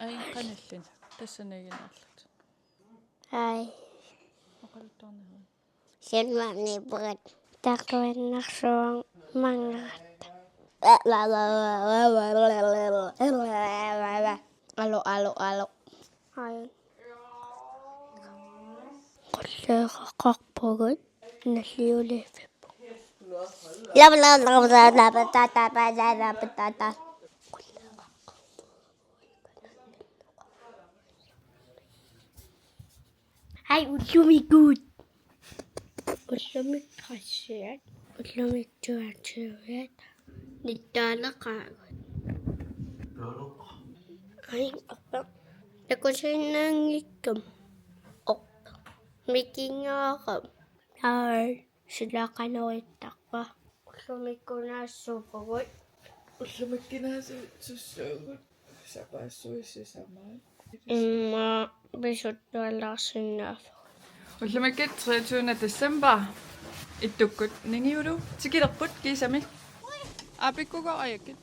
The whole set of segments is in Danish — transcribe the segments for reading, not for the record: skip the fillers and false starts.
Aingqanallin tassanaginerlut. Hej. Oqaluttornerun. Selvanibret. Tartuannarsuang mangarat. Alo. Hej. Qaqortoq nalliulifippu. Hej, ullumikut. Ullumik qassiat. Ullumik tuatiuat. Nittaalaqaagut. Ai, appa. Takusinnaangikkam. Oppa. Mikingaaqam. Ai, silaqanuittaqpa. Ullumikkunaassuppugut. Ullumikkinaasussuugut. Sapassuissisamaat. Imaassinnaasoq. Ullumikki 23. december. Ittukkut ningiulu. Tikilerput kiisami. Apikkugo ajakkit.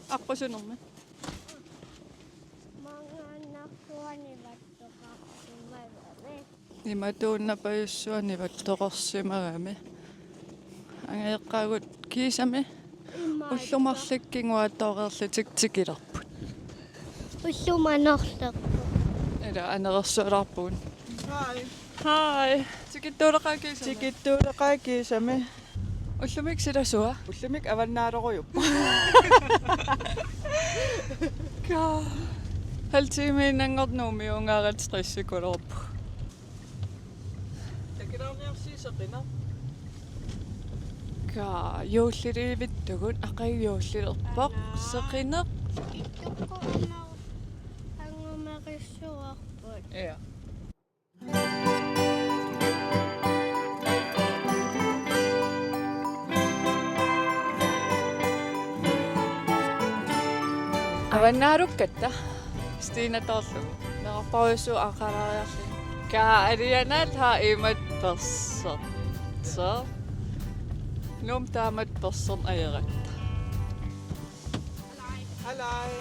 Aqqusunermi. Imatuunnapajussuanivattoqorsimagami. Angaeqqaagut kiisami. Ullumarlikkinguattoqerlutik tikilerput. Ullumanerleq. Ila anerersuularpuun. Hi. Tikittuuleqaa kiisami. Ullumik silasua. Ullumik avannaalerujuppa. Ka. Haltimiinangornuumi ungaarat strissikulerpu. Takilarniarsiiseqina. Ka yuullilivittugut aqagiuullilerpoq seqineq. Angumarissuarput. Ja. Avannaarukkata. Stina torlu. Nerparussu aqalariarli. Ka alianal ha imat perser. Så. Num taamat perser ajerat. Hallai.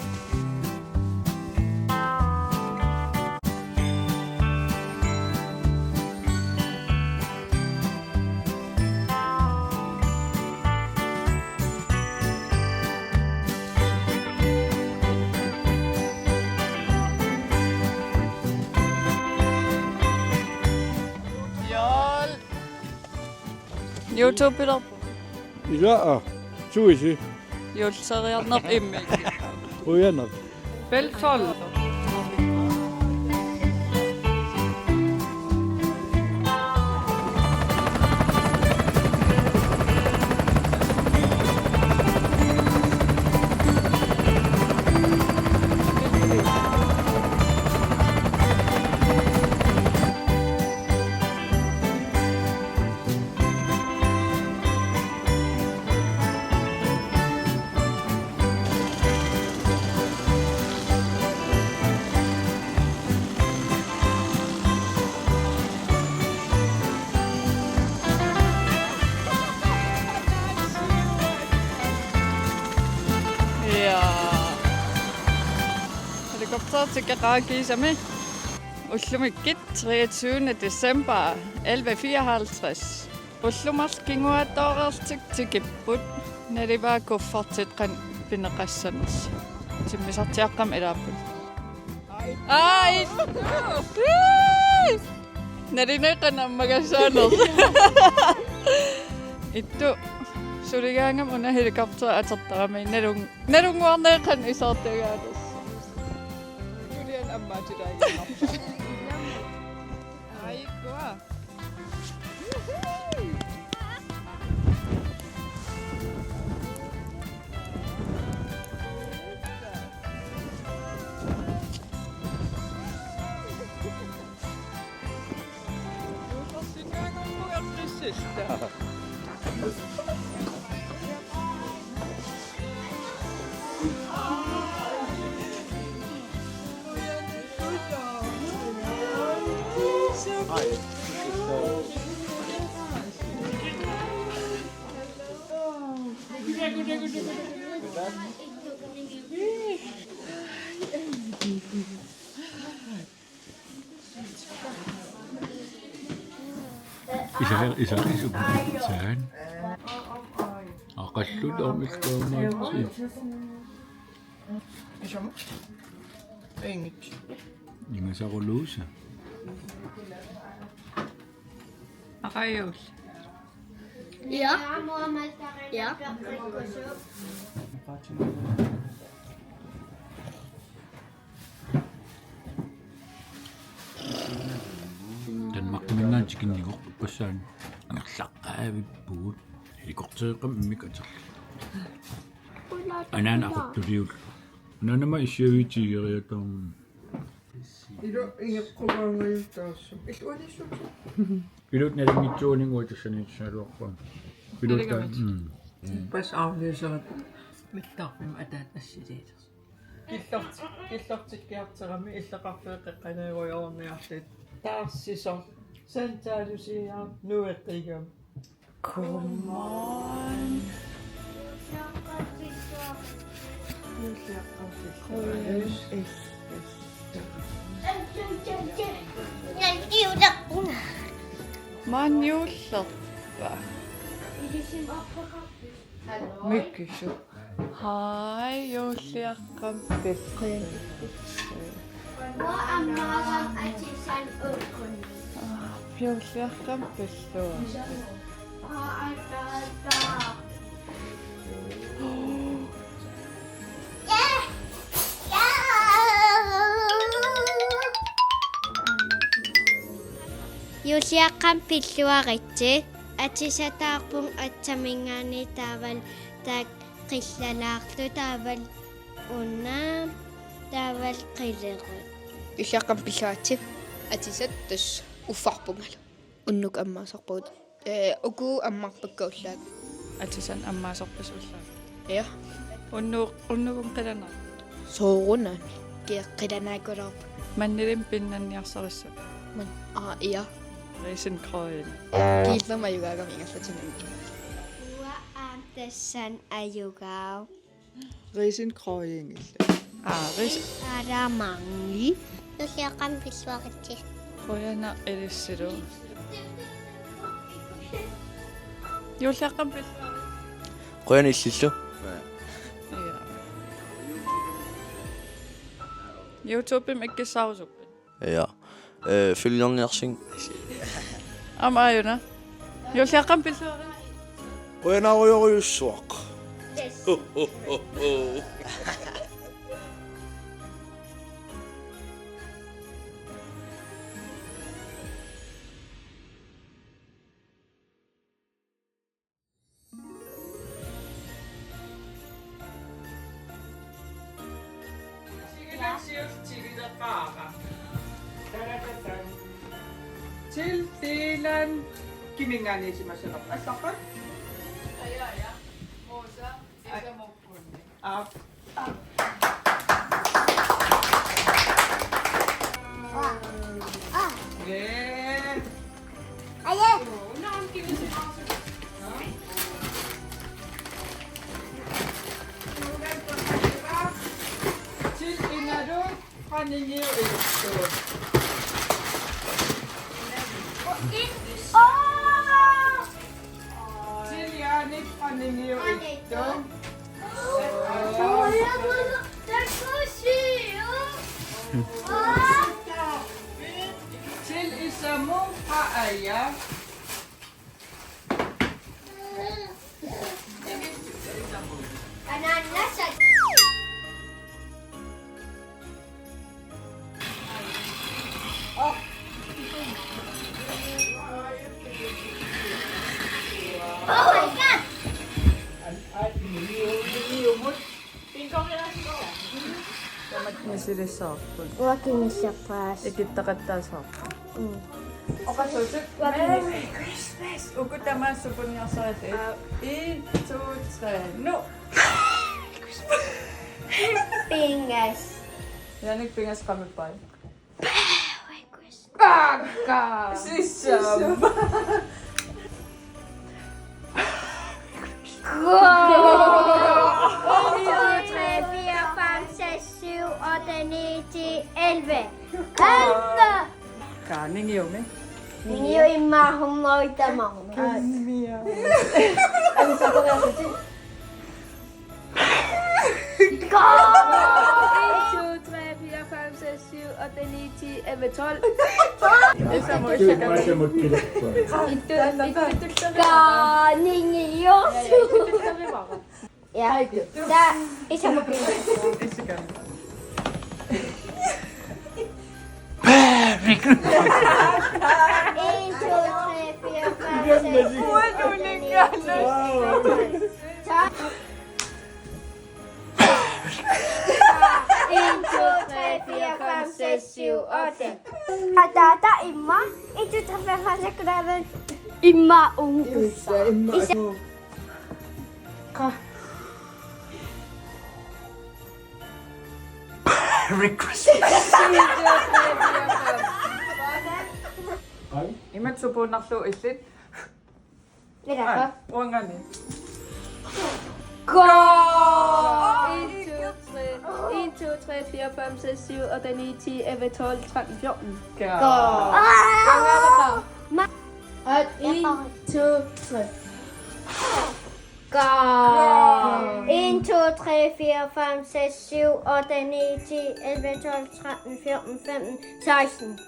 Youtube-mut. Ja, suisi. Juullisiornitsinni immikki. Uyanat. Belfol. Qaqortoq Ullumikkit 23. december 1154. Ullumarkinguattoorertik tikipput nalivaa kuffartit qan pineqassaners. Timmisartiaqqam ilaapput. Ai! Nalineqanammagassaaners. Ittu suligaangam una helikopter atertarami nalunguarneeqan isaartagaaners. Amma today. Ai goa. Isa saan? Aqallut ormilluumaatsi. Isumassarsiaqarussi. Engit. Ingasaquluusa. Aqayuus. Ja. Ja. Tanmaqmingaan tikinnigoqpukkassaan angerlaqqaavippugut ikorteeqammik aterli. Anaana aquttuliul. Nanama issiaviitiigeriatorm. Ilo ingeqqumaangayuttaassum. Illualissuut. Pilut nalingitsuuninguut tassaniitsaluarpaan. Piluttaan. Pas avleeserat mittarpim ataat assiliitas. Killartikkiarterami illeqarfeeqqeqqaneeruyorniarlit. Taarsisor santaalusiaa nueqqigam. Come on. Manjullerpa. Mykkisu. Hai, juulliaqqampil. Juulliaqqampillua. Juulliaqqampilluaritsi atisataarpun atsamingaani taaval taak qillalaarlu taaval unnaam taaval qillequt Juulliaqqampilluatsi atisattas uffarpungalu unnuk ammaasarpuut uku ammarpakkuullaat Atisan ammaasarpisullaat. ja Unnugum qilana. soorunaan kiqqilanaakulaarp Mannilim pinnanniarsarissa. man ja Riisinkrøjen. kiillermayugaagam ingallatinami ua aantassan ayugaaw Riisinkrøjengille. Ris. aramangi Juulliaqqampilluaritsi Qojana elissilu. Juulliaqqampillua. Qoyan illillu. Youtube-im ikkissaarusuppi. Ja. Følgernersin. Amaayuna. Juulliaqqampillua. Qoyan aruyoruyussuaq. Til Zealand. Kimingaanisimasaluq. Allaqat. Ja. Moosa isamuqpunni. Til inadu qaniniuittuut. Til Janik qaniniuittuut. Til isamu qaaya. Neriuppugut. Nisilissaarpun. Uakingissapaas Ikittaqattaasaarpun. Oqassuusuk. Merry Christmas. Ukutamaassupunniarsarit. 1, 2, 3. Nu. pingas Janik pingas qamippai. Kaka Sissam. 1, 2, 3, 4, 5, 6, 7, 8, 9, 10, 11. Anda! Kaning yo me. Ninyo imahumay tamang. Ano sa pala sa chin? 1, 2, 3, 4, 5, 6, 7, 8, 9, 10. Isa mo Sige, siya masya magkilak pa. Ninyo. Yeah. Da, isa mo pila. Isa ka. Ada Imma, itu terfasa kedalam Imma ungkus. Ay? Imat supo nakso isit. Lihat Ah, apa? wangan eh. Go! 1, 2, 3, 4, 5, 6, 7, 8, 9, 10, 11, 12, 13, 14. Ka. At 1, 2, 3. Go! 1, 2, 3, 4, 5, 6, 7, 8, 9, 10, 11, 12, 13, 14, 15, 16.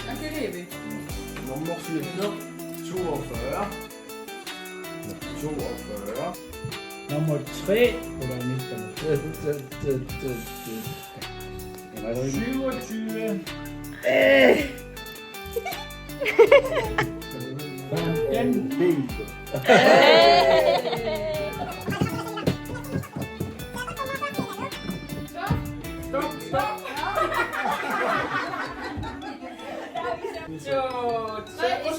Anke Revi. Nummer 42. 42. Nummer 3. Oder nicht nummer 27. Van den Beek. Stop, stop. Jo, tre.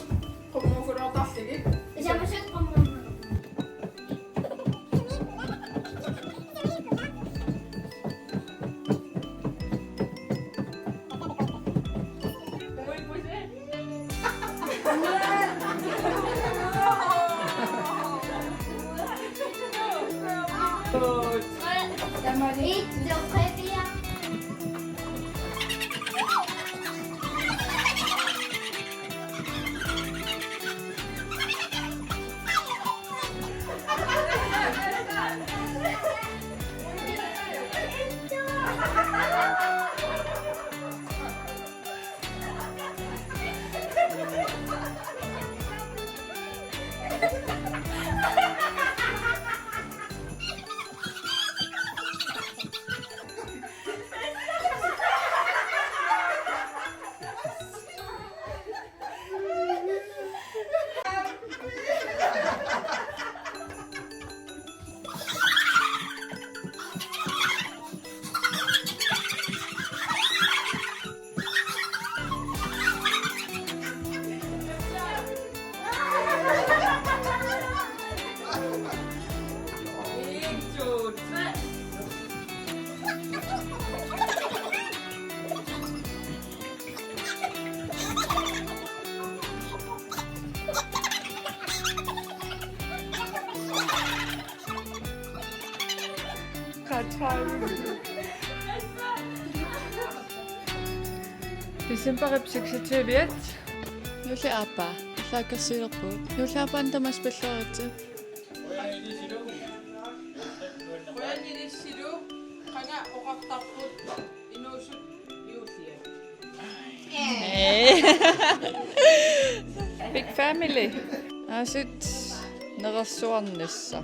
Kom nog voor dat afdekking. Ich habe schon Дисембер 69. Юли апа. Лакасиерпут. Юли апа антамас пиллеритси. Big family. Asit nerassuarnissa.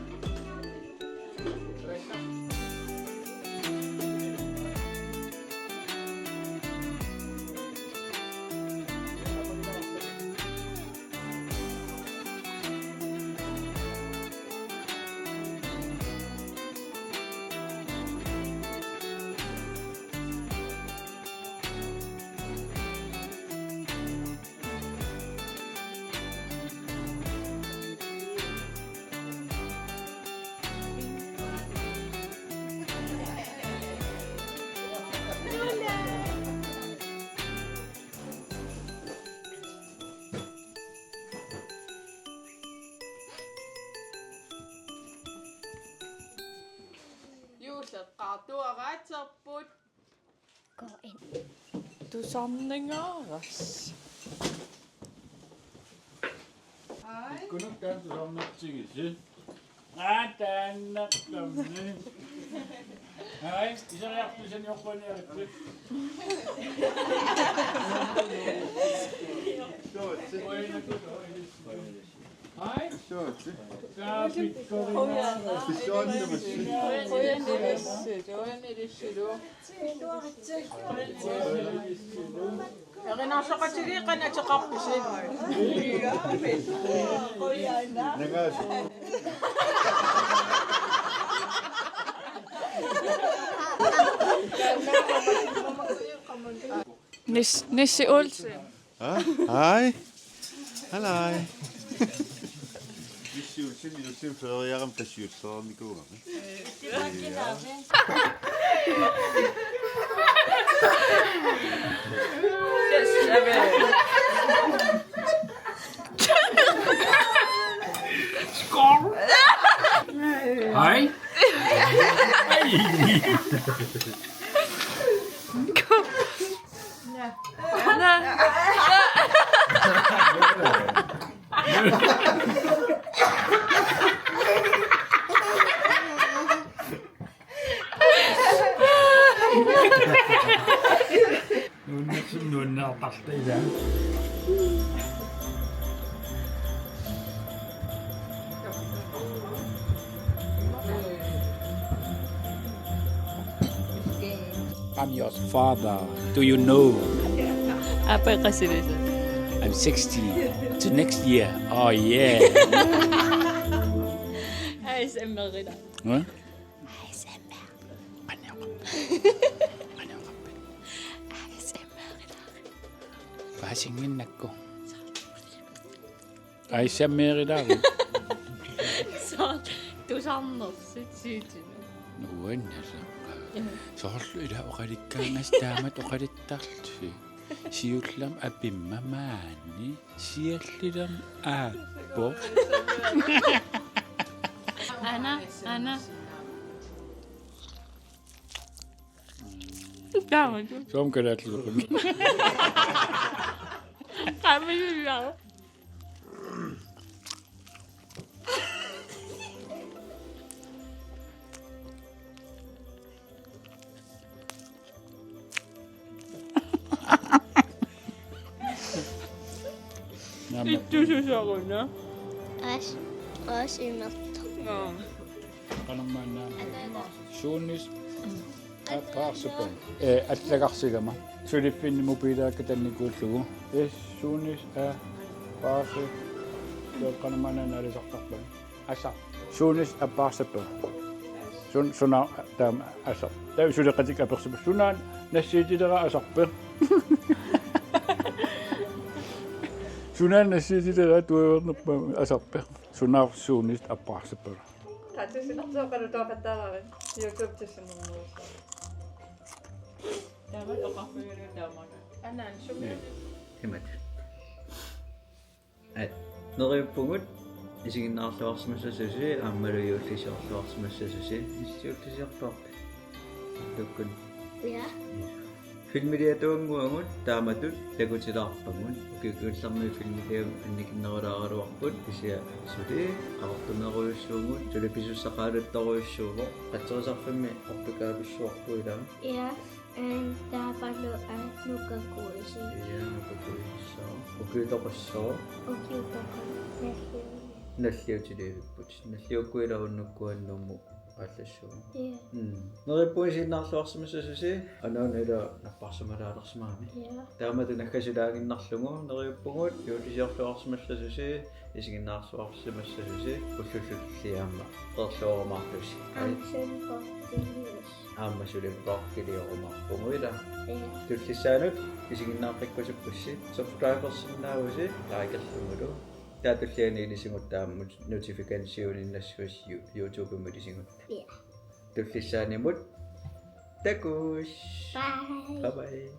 Qaqortoq. Gå ind. Du samlinger os. Kun nok danse som nok til. Ah, den nok dem. Nej, I så er det sen jo på nede. Hej. Nissi Olsen. Hej. Halløj. Vi ser simpelthen før jeg ramte sygt så vi går. Hej. Nun er pasta i dag. I'm your father. Do you know? Apa kasi dito? I'm 60 to next year. Oh yeah. ASMR kita. Huh? ASMR. Pasingin ako. ASMR i dag. Du samler sig. Noen altså. Så holder det oqalikkaangas taamat oqalittarlu. Siullam apimma maani. Siallilam aappo. Anna. Som kan det lukke. Kami lang. Itu susah na. Også i mørkt. Kanamana. Suunis. Apaarsupon. Allagarsigama. Sulippinni mobiilaakka tannikuullugu. Suunis paarsu. Kanamana naalisartarpan. Asa. Suunis apaarsupon. Suna taam asa. Tavi suliqatik apersup. Sunaan nassiitilera asarpe. Sunaan nassiitilera tuavernerpa asarpe. Sunaar suunis apaarsupon. Qaqortoq YouTube tissinnermuusa. Tämä on kahvinen tämmöinen. Anan sumu. Himat. Neriuppugut isiginnaarluarsimassasusi aammalu juullisiorluarsimassasusi issiuttisiortorpi. Tukkun. Ja. Filmiliatuanguangut taamatut takutilaarpangun ukikuullarmi filmiliam annikinnerulaaraluarput isia suli Qaqortumeruissuugut suli pisussaqaaluttaruissuuvo qatterisarfimmi orpikaapissuarpuilaam. Ja. Der var nogle kurser. Ja, nukakuissao. Ukitoqassoo. Nalliutiliupput. Nalliukkuilarunnukkuannuummu qallassuu. Ja. Neriuppuisiinnaarluarsimassasusi anaunila napparsumalaalersimaami. Ja. Taamatu nakkasulaaginnarlugu neriuppugut juullisiorluarsimassasusi isiginnaarluarsimassasusi ullulluliaamma qerluorumaarlusi. Amsen for Elias. Aammasulippaarkiliorumаарpunguila. Ja. Tullissaanut isiginnaarqikkusuppussi subscribersinnaavusi laikerlungulu. Taatulliani ilisimut taammut notificationinnassус Youtube-mut isingut. Ja. Tullissaanimut takus. Bye. Bye bye.